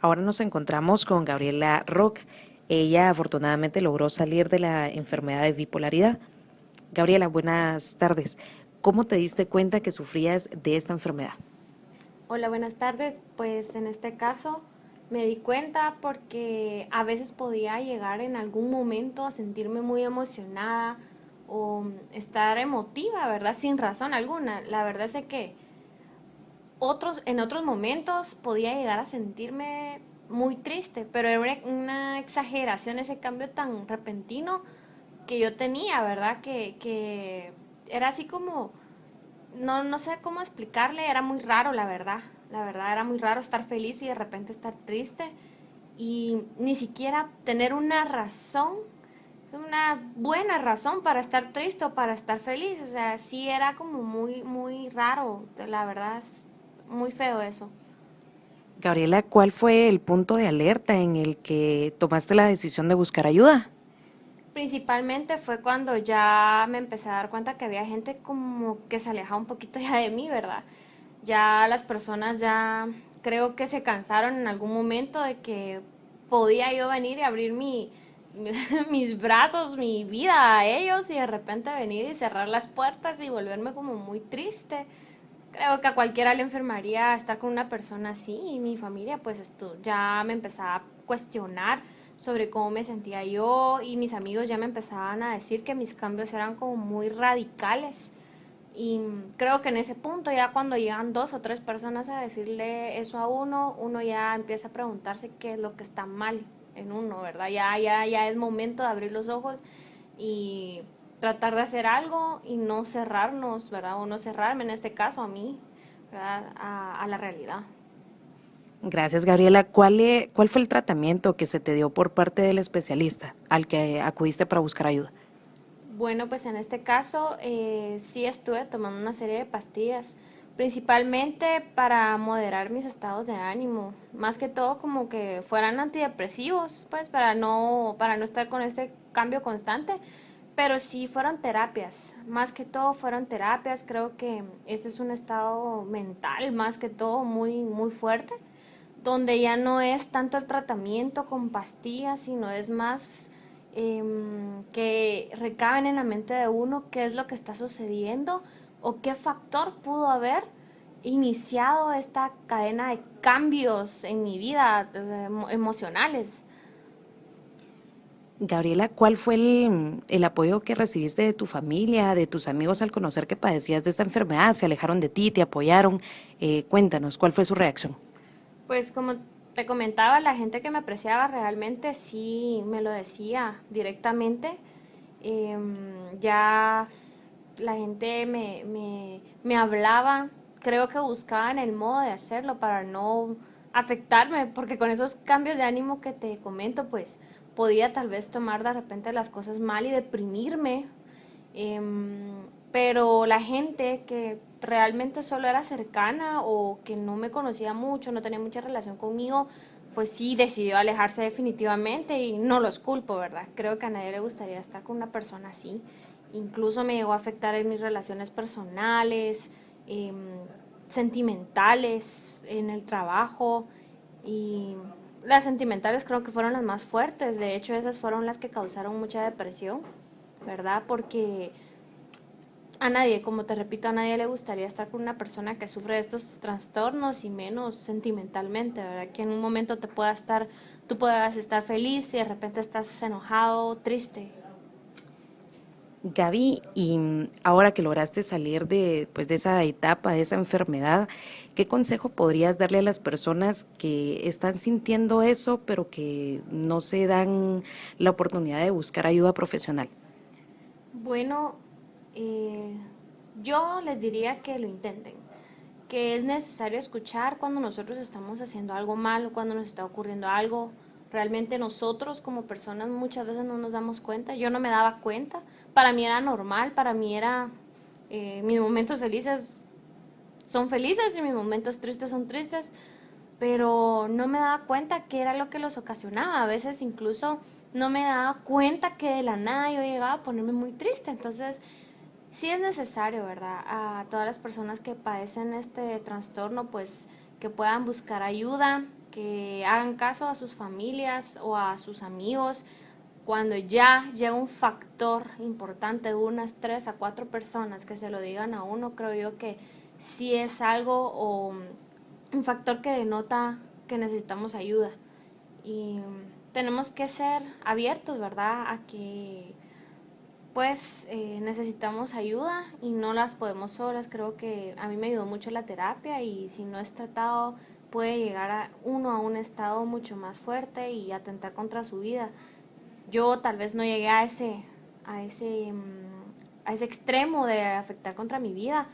Ahora nos encontramos con Gabriela Rock. Ella afortunadamente logró salir de la enfermedad de bipolaridad. Gabriela, buenas tardes. ¿Cómo te diste cuenta que sufrías de esta enfermedad? Hola, buenas tardes. Pues en este caso me di cuenta porque a veces podía llegar en algún momento a sentirme muy emocionada o estar emotiva, ¿verdad? Sin razón alguna. La verdad es que en otros momentos podía llegar a sentirme muy triste, pero era una exageración ese cambio tan repentino que yo tenía, ¿verdad? Que era así como no sé cómo explicarle, era muy raro, la verdad. La verdad era muy raro estar feliz y de repente estar triste y ni siquiera tener una buena razón para estar triste o para estar feliz. O sea, sí era como muy raro, la verdad es muy feo eso. Gabriela, ¿cuál fue el punto de alerta en el que tomaste la decisión de buscar ayuda? Principalmente fue cuando ya me empecé a dar cuenta que había gente como que se alejaba un poquito ya de mí, ¿verdad? Ya las personas ya creo que se cansaron en algún momento de que podía yo venir y abrir mis brazos, mi vida a ellos y de repente venir y cerrar las puertas y volverme como muy triste. Creo que a cualquiera le enfermaría estar con una persona así y mi familia pues esto ya me empezaba a cuestionar sobre cómo me sentía yo y mis amigos ya me empezaban a decir que mis cambios eran como muy radicales y creo que en ese punto ya cuando llegan dos o tres personas a decirle eso a uno ya empieza a preguntarse qué es lo que está mal en uno, ¿verdad? Ya es momento de abrir los ojos y tratar de hacer algo y no cerrarnos, ¿verdad? O no cerrarme en este caso a mí, ¿verdad? A la realidad. Gracias, Gabriela. ¿Cuál fue el tratamiento que se te dio por parte del especialista al que acudiste para buscar ayuda? Bueno, pues en este caso sí estuve tomando una serie de pastillas, principalmente para moderar mis estados de ánimo, más que todo como que fueran antidepresivos, pues para no estar con este cambio constante, pero sí fueron terapias, más que todo fueron terapias, creo que ese es un estado mental más que todo muy fuerte, donde ya no es tanto el tratamiento con pastillas, sino es más que recaben en la mente de uno qué es lo que está sucediendo o qué factor pudo haber iniciado esta cadena de cambios en mi vida emocionales. Gabriela, ¿cuál fue el apoyo que recibiste de tu familia, de tus amigos al conocer que padecías de esta enfermedad? ¿Se alejaron de ti, te apoyaron? Cuéntanos, ¿cuál fue su reacción? Pues como te comentaba, la gente que me apreciaba realmente sí me lo decía directamente. Ya la gente me hablaba, creo que buscaban el modo de hacerlo para no afectarme, porque con esos cambios de ánimo que te comento, pues podía tal vez tomar de repente las cosas mal y deprimirme. Pero la gente que realmente solo era cercana o que no me conocía mucho, no tenía mucha relación conmigo, pues sí decidió alejarse definitivamente y no los culpo, ¿verdad? Creo que a nadie le gustaría estar con una persona así. Incluso me llegó a afectar en mis relaciones personales, eh, sentimentales, en el trabajo y las sentimentales creo que fueron las más fuertes. De hecho, esas fueron las que causaron mucha depresión, ¿verdad? Porque a nadie, como te repito, a nadie le gustaría estar con una persona que sufre de estos trastornos y menos sentimentalmente, ¿verdad? Que en un momento tú puedas estar feliz y de repente estás enojado, triste. Gaby, y ahora que lograste salir de, pues, de esa etapa, de esa enfermedad, ¿qué consejo podrías darle a las personas que están sintiendo eso, pero que no se dan la oportunidad de buscar ayuda profesional? Bueno, eh, yo les diría que lo intenten, que es necesario escuchar cuando nosotros estamos haciendo algo malo, cuando nos está ocurriendo algo. Realmente nosotros como personas muchas veces no nos damos cuenta. Yo no me daba cuenta. Para mí era normal, para mí era mis momentos felices son felices y mis momentos tristes son tristes, pero no me daba cuenta qué era lo que los ocasionaba. A veces incluso no me daba cuenta que de la nada yo llegaba a ponerme muy triste. Entonces, sí es necesario, ¿verdad? A todas las personas que padecen este trastorno, pues que puedan buscar ayuda, que hagan caso a sus familias o a sus amigos. Cuando ya llega un factor importante de unas 3 a 4 personas que se lo digan a uno, creo yo que sí es algo o un factor que denota que necesitamos ayuda. Y tenemos que ser abiertos, ¿verdad? A que pues necesitamos ayuda y no las podemos solas. Creo que a mí me ayudó mucho la terapia y si no es tratado puede llegar a uno a un estado mucho más fuerte y atentar contra su vida. Yo tal vez no llegué a ese, a ese extremo de afectar contra mi vida,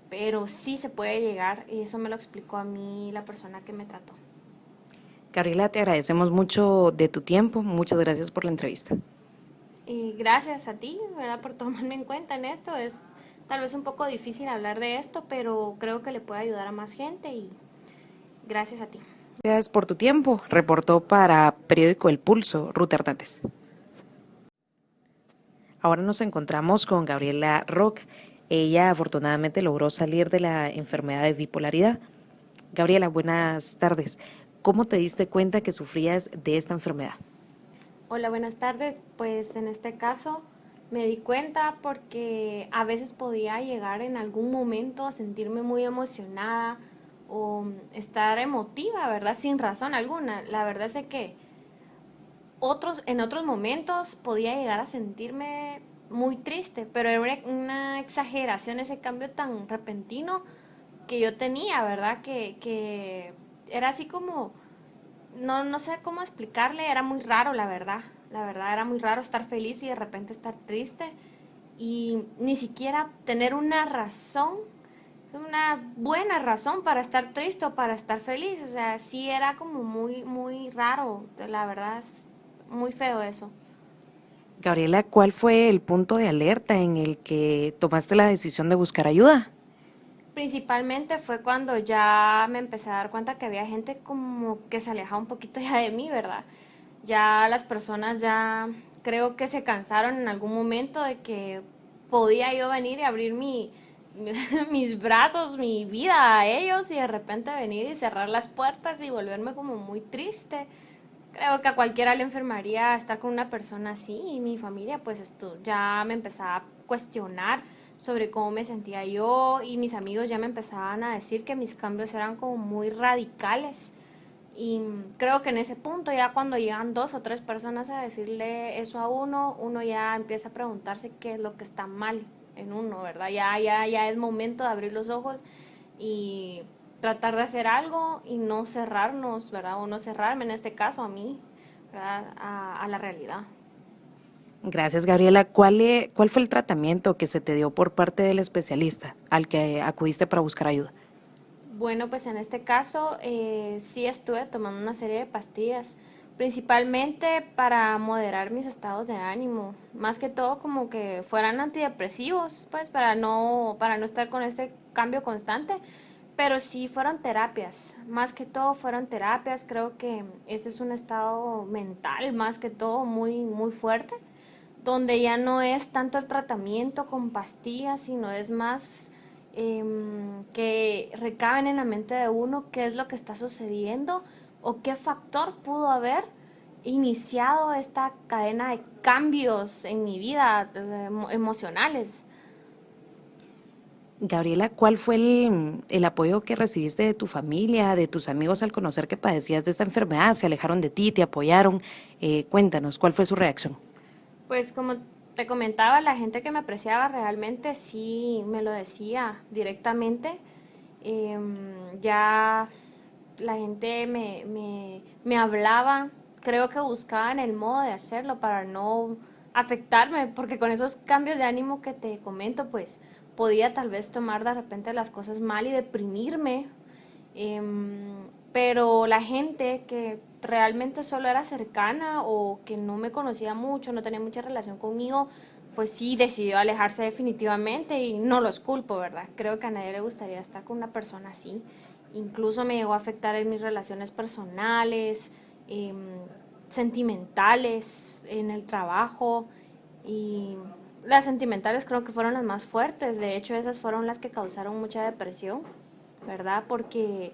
pero sí se puede llegar y eso me lo explicó a mí la persona que me trató. Gabriela, te agradecemos mucho de tu tiempo. Muchas gracias por la entrevista. Y gracias a ti, ¿verdad? Por tomarme en cuenta en esto. Es tal vez un poco difícil hablar de esto, pero creo que le puede ayudar a más gente y gracias a ti. Gracias por tu tiempo. Reportó para Periódico El Pulso, Ruth Hernández. Ahora nos encontramos con Gabriela Rock. Ella afortunadamente logró salir de la enfermedad de bipolaridad. Gabriela, buenas tardes. ¿Cómo te diste cuenta que sufrías de esta enfermedad? Hola, buenas tardes. Pues en este caso me di cuenta porque a veces podía llegar en algún momento a sentirme muy emocionada o estar emotiva, ¿verdad? Sin razón alguna. La verdad es que en otros momentos podía llegar a sentirme muy triste, pero era una exageración ese cambio tan repentino que yo tenía, ¿verdad? Que era así como, no sé cómo explicarle, era muy raro, la verdad era muy raro estar feliz y de repente estar triste y ni siquiera tener una buena razón para estar triste o para estar feliz, o sea, sí era como muy, muy raro, la verdad es muy feo eso. Gabriela, ¿cuál fue el punto de alerta en el que tomaste la decisión de buscar ayuda? Principalmente fue cuando ya me empecé a dar cuenta que había gente como que se alejaba un poquito ya de mí, ¿verdad? Ya las personas ya creo que se cansaron en algún momento de que podía yo venir y abrir mis brazos, mi vida a ellos y de repente venir y cerrar las puertas y volverme como muy triste. Creo que a cualquiera le enfermaría estar con una persona así y mi familia pues esto ya me empezaba a cuestionar sobre cómo me sentía yo y mis amigos ya me empezaban a decir que mis cambios eran como muy radicales y creo que en ese punto ya cuando llegan 2 o 3 personas a decirle eso a uno ya empieza a preguntarse qué es lo que está mal en uno, ¿verdad? Ya es momento de abrir los ojos y tratar de hacer algo y no cerrarnos, ¿verdad? O no cerrarme en este caso a mí, ¿verdad? A la realidad. Gracias, Gabriela. ¿Cuál fue el tratamiento que se te dio por parte del especialista al que acudiste para buscar ayuda? Bueno, pues en este caso sí estuve tomando una serie de pastillas, principalmente para moderar mis estados de ánimo, más que todo como que fueran antidepresivos, pues para no estar con este cambio constante, pero sí fueron terapias, más que todo fueron terapias, creo que ese es un estado mental más que todo muy, muy fuerte, donde ya no es tanto el tratamiento con pastillas, sino es más que recaben en la mente de uno qué es lo que está sucediendo o qué factor pudo haber iniciado esta cadena de cambios en mi vida emocionales. Gabriela, ¿cuál fue el apoyo que recibiste de tu familia, de tus amigos al conocer que padecías de esta enfermedad? ¿Se alejaron de ti, te apoyaron? Cuéntanos, ¿cuál fue su reacción? Pues como te comentaba, la gente que me apreciaba realmente sí me lo decía directamente. Ya la gente me hablaba, creo que buscaban el modo de hacerlo para no afectarme, porque con esos cambios de ánimo que te comento, pues podía tal vez tomar de repente las cosas mal y deprimirme. Pero la gente que realmente solo era cercana o que no me conocía mucho, no tenía mucha relación conmigo, pues sí decidió alejarse definitivamente y no los culpo, ¿verdad? Creo que a nadie le gustaría estar con una persona así. Incluso me llegó a afectar en mis relaciones personales, sentimentales, en el trabajo y las sentimentales creo que fueron las más fuertes. De hecho, esas fueron las que causaron mucha depresión, ¿verdad? Porque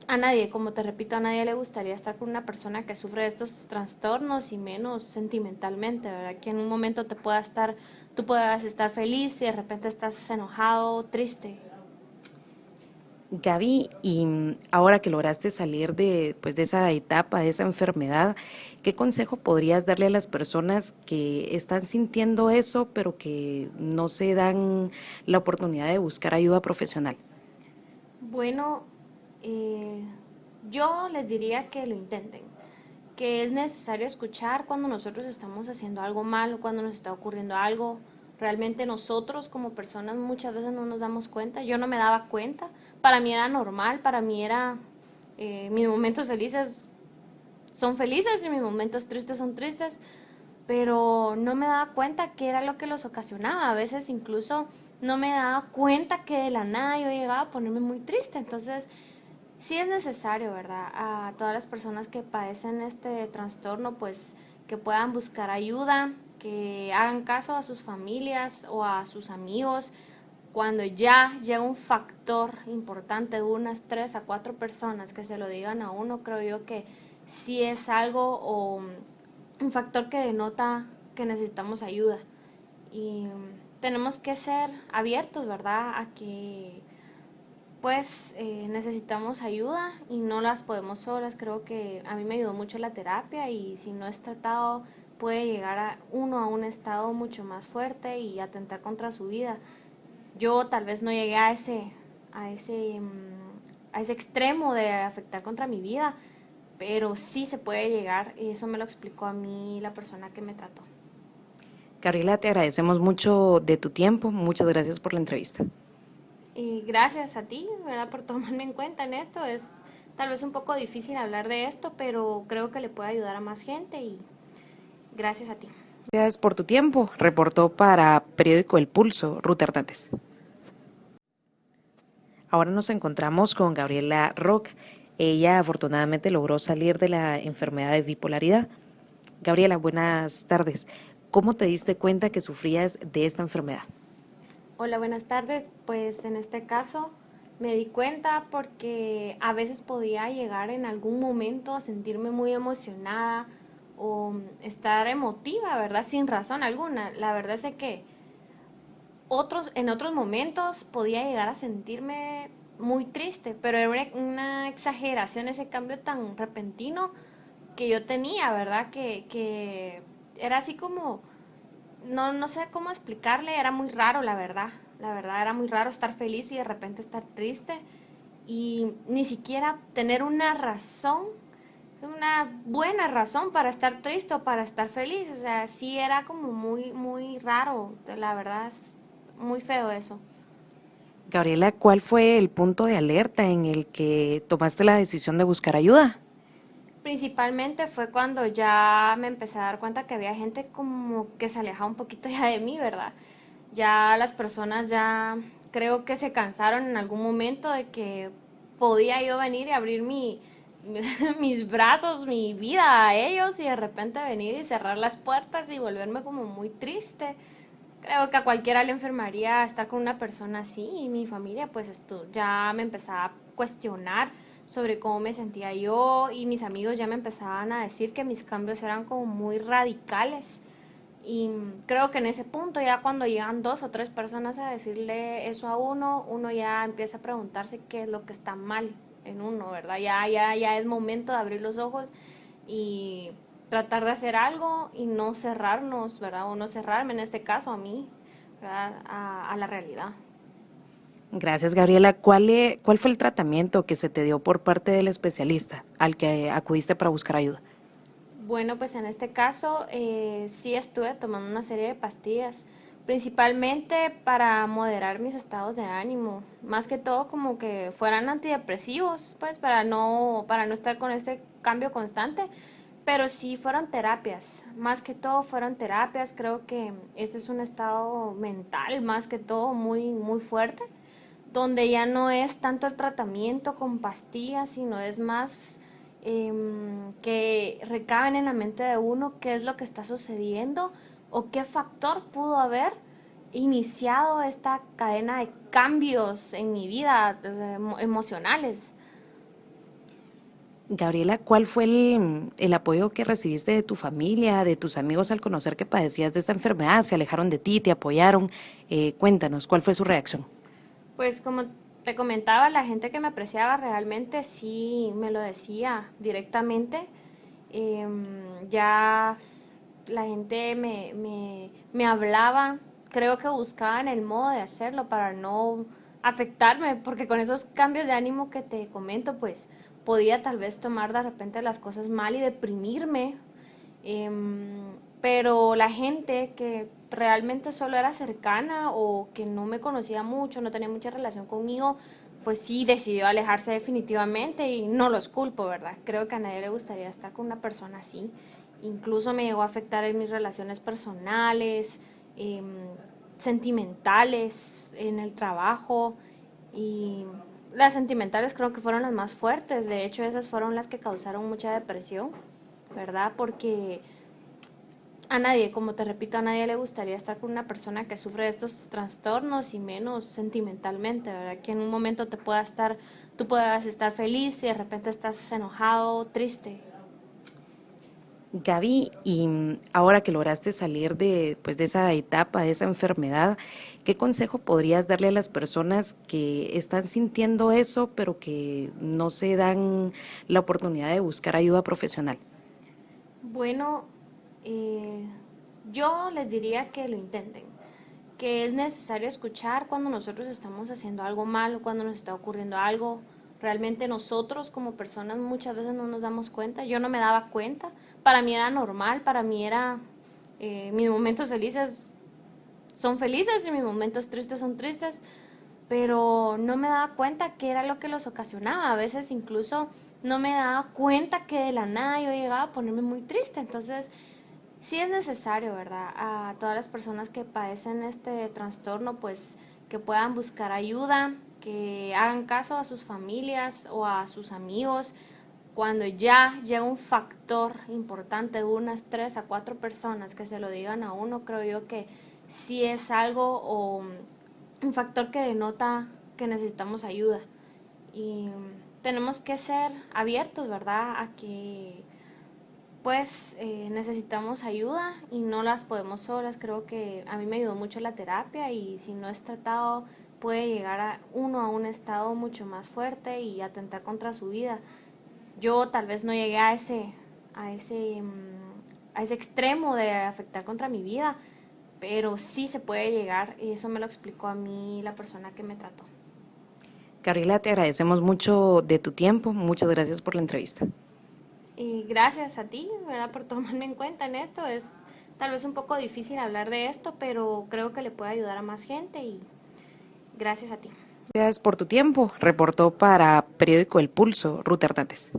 A nadie, como te repito, a nadie le gustaría estar con una persona que sufre de estos trastornos y menos sentimentalmente, ¿verdad? Que en un momento tú puedas estar feliz y de repente estás enojado, triste. Gaby, y ahora que lograste salir de, pues, de esa etapa, de esa enfermedad, ¿qué consejo podrías darle a las personas que están sintiendo eso, pero que no se dan la oportunidad de buscar ayuda profesional? Bueno, eh, yo les diría que lo intenten, que es necesario escuchar cuando nosotros estamos haciendo algo malo, cuando nos está ocurriendo algo. Realmente nosotros como personas muchas veces no nos damos cuenta. Yo no me daba cuenta. Para mí era normal, para mí era mis momentos felices son felices y mis momentos tristes son tristes, pero no me daba cuenta qué era lo que los ocasionaba. A veces incluso no me daba cuenta que de la nada yo llegaba a ponerme muy triste. Entonces, sí es necesario, ¿verdad? A todas las personas que padecen este trastorno, pues que puedan buscar ayuda, que hagan caso a sus familias o a sus amigos. Cuando ya llega un factor importante de unas 3 a 4 personas que se lo digan a uno, creo yo que sí es algo o un factor que denota que necesitamos ayuda. Y tenemos que ser abiertos, ¿verdad? A que pues necesitamos ayuda y no las podemos solas. Creo que a mí me ayudó mucho la terapia y si no es tratado puede llegar a uno a un estado mucho más fuerte y atentar contra su vida. Yo tal vez no llegué a ese, a ese extremo de afectar contra mi vida, pero sí se puede llegar y eso me lo explicó a mí la persona que me trató. Gabriela, te agradecemos mucho de tu tiempo. Muchas gracias por la entrevista. Y gracias a ti, ¿verdad? Por tomarme en cuenta en esto. Es tal vez un poco difícil hablar de esto, pero creo que le puede ayudar a más gente y gracias a ti. Gracias por tu tiempo. Reportó para Periódico El Pulso, Ruth Hernández. Ahora nos encontramos con Gabriela Rock. Ella afortunadamente logró salir de la enfermedad de bipolaridad. Gabriela, buenas tardes. ¿Cómo te diste cuenta que sufrías de esta enfermedad? Hola, buenas tardes. Pues en este caso me di cuenta porque a veces podía llegar en algún momento a sentirme muy emocionada o estar emotiva, ¿verdad? Sin razón alguna. La verdad es que en otros momentos podía llegar a sentirme muy triste, pero era una exageración ese cambio tan repentino que yo tenía, ¿verdad? Que era así como, no sé cómo explicarle, era muy raro, la verdad era muy raro estar feliz y de repente estar triste y ni siquiera tener una buena razón para estar triste o para estar feliz, o sea, sí era como muy raro, la verdad es muy feo eso. Gabriela, ¿cuál fue el punto de alerta en el que tomaste la decisión de buscar ayuda? Principalmente fue cuando ya me empecé a dar cuenta que había gente como que se alejaba un poquito ya de mí, ¿verdad? Ya las personas ya creo que se cansaron en algún momento de que podía yo venir y abrir mis brazos, mi vida a ellos y de repente venir y cerrar las puertas y volverme como muy triste. Creo que a cualquiera le enfermaría estar con una persona así y mi familia pues esto ya me empezaba a cuestionar sobre cómo me sentía yo y mis amigos ya me empezaban a decir que mis cambios eran como muy radicales y creo que en ese punto ya cuando llegan 2 o 3 personas a decirle eso a uno, uno ya empieza a preguntarse qué es lo que está mal en uno, ¿verdad? Ya es momento de abrir los ojos y tratar de hacer algo y no cerrarnos, ¿verdad? O no cerrarme, en este caso a mí, ¿verdad? A la realidad. Gracias, Gabriela. ¿Cuál fue el tratamiento que se te dio por parte del especialista al que acudiste para buscar ayuda? Bueno, pues en este caso sí estuve tomando una serie de pastillas, principalmente para moderar mis estados de ánimo, más que todo como que fueran antidepresivos, pues para no estar con ese cambio constante, pero sí fueron terapias, más que todo fueron terapias, creo que ese es un estado mental más que todo muy fuerte, donde ya no es tanto el tratamiento con pastillas, sino es más que recaben en la mente de uno qué es lo que está sucediendo o qué factor pudo haber iniciado esta cadena de cambios en mi vida emocionales. Gabriela, ¿cuál fue el apoyo que recibiste de tu familia, de tus amigos al conocer que padecías de esta enfermedad? ¿Se alejaron de ti, te apoyaron? Cuéntanos, ¿cuál fue su reacción? Pues como te comentaba, la gente que me apreciaba realmente sí me lo decía directamente. Ya la gente me hablaba, creo que buscaban el modo de hacerlo para no afectarme, porque con esos cambios de ánimo que te comento, pues podía tal vez tomar de repente las cosas mal y deprimirme. Pero la gente que realmente solo era cercana o que no me conocía mucho, no tenía mucha relación conmigo, pues sí decidió alejarse definitivamente y no los culpo, ¿verdad? Creo que a nadie le gustaría estar con una persona así. Incluso me llegó a afectar en mis relaciones personales, sentimentales, en el trabajo y las sentimentales creo que fueron las más fuertes. De hecho, esas fueron las que causaron mucha depresión, ¿verdad? Porque a nadie, como te repito, a nadie le gustaría estar con una persona que sufre de estos trastornos y menos sentimentalmente, ¿verdad? Que en un momento tú puedas estar feliz y de repente estás enojado, triste. Gaby, y ahora que lograste salir de, pues, de esa etapa, de esa enfermedad, ¿qué consejo podrías darle a las personas que están sintiendo eso, pero que no se dan la oportunidad de buscar ayuda profesional? Bueno, eh, yo les diría que lo intenten, que es necesario escuchar cuando nosotros estamos haciendo algo malo, cuando nos está ocurriendo algo. Realmente nosotros como personas muchas veces no nos damos cuenta. Yo no me daba cuenta. Para mí era normal, para mí era mis momentos felices son felices y mis momentos tristes son tristes, pero no me daba cuenta qué era lo que los ocasionaba. A veces incluso no me daba cuenta que de la nada yo llegaba a ponerme muy triste. Entonces, sí es necesario, ¿verdad? A todas las personas que padecen este trastorno, pues que puedan buscar ayuda, que hagan caso a sus familias o a sus amigos. Cuando ya llega un factor importante, unas 3 a 4 personas que se lo digan a uno, creo yo que sí es algo o un factor que denota que necesitamos ayuda. Y tenemos que ser abiertos, ¿verdad? A que pues necesitamos ayuda y no las podemos solas. Creo que a mí me ayudó mucho la terapia y si no es tratado puede llegar a uno a un estado mucho más fuerte y atentar contra su vida. Yo tal vez no llegué a ese, a ese extremo de afectar contra mi vida, pero sí se puede llegar y eso me lo explicó a mí la persona que me trató. Gabriela, te agradecemos mucho de tu tiempo. Muchas gracias por la entrevista. Y gracias a ti, ¿verdad? Por tomarme en cuenta en esto. Es tal vez un poco difícil hablar de esto, pero creo que le puede ayudar a más gente y gracias a ti. Gracias por tu tiempo. Reportó para Periódico El Pulso, Ruth Hernández.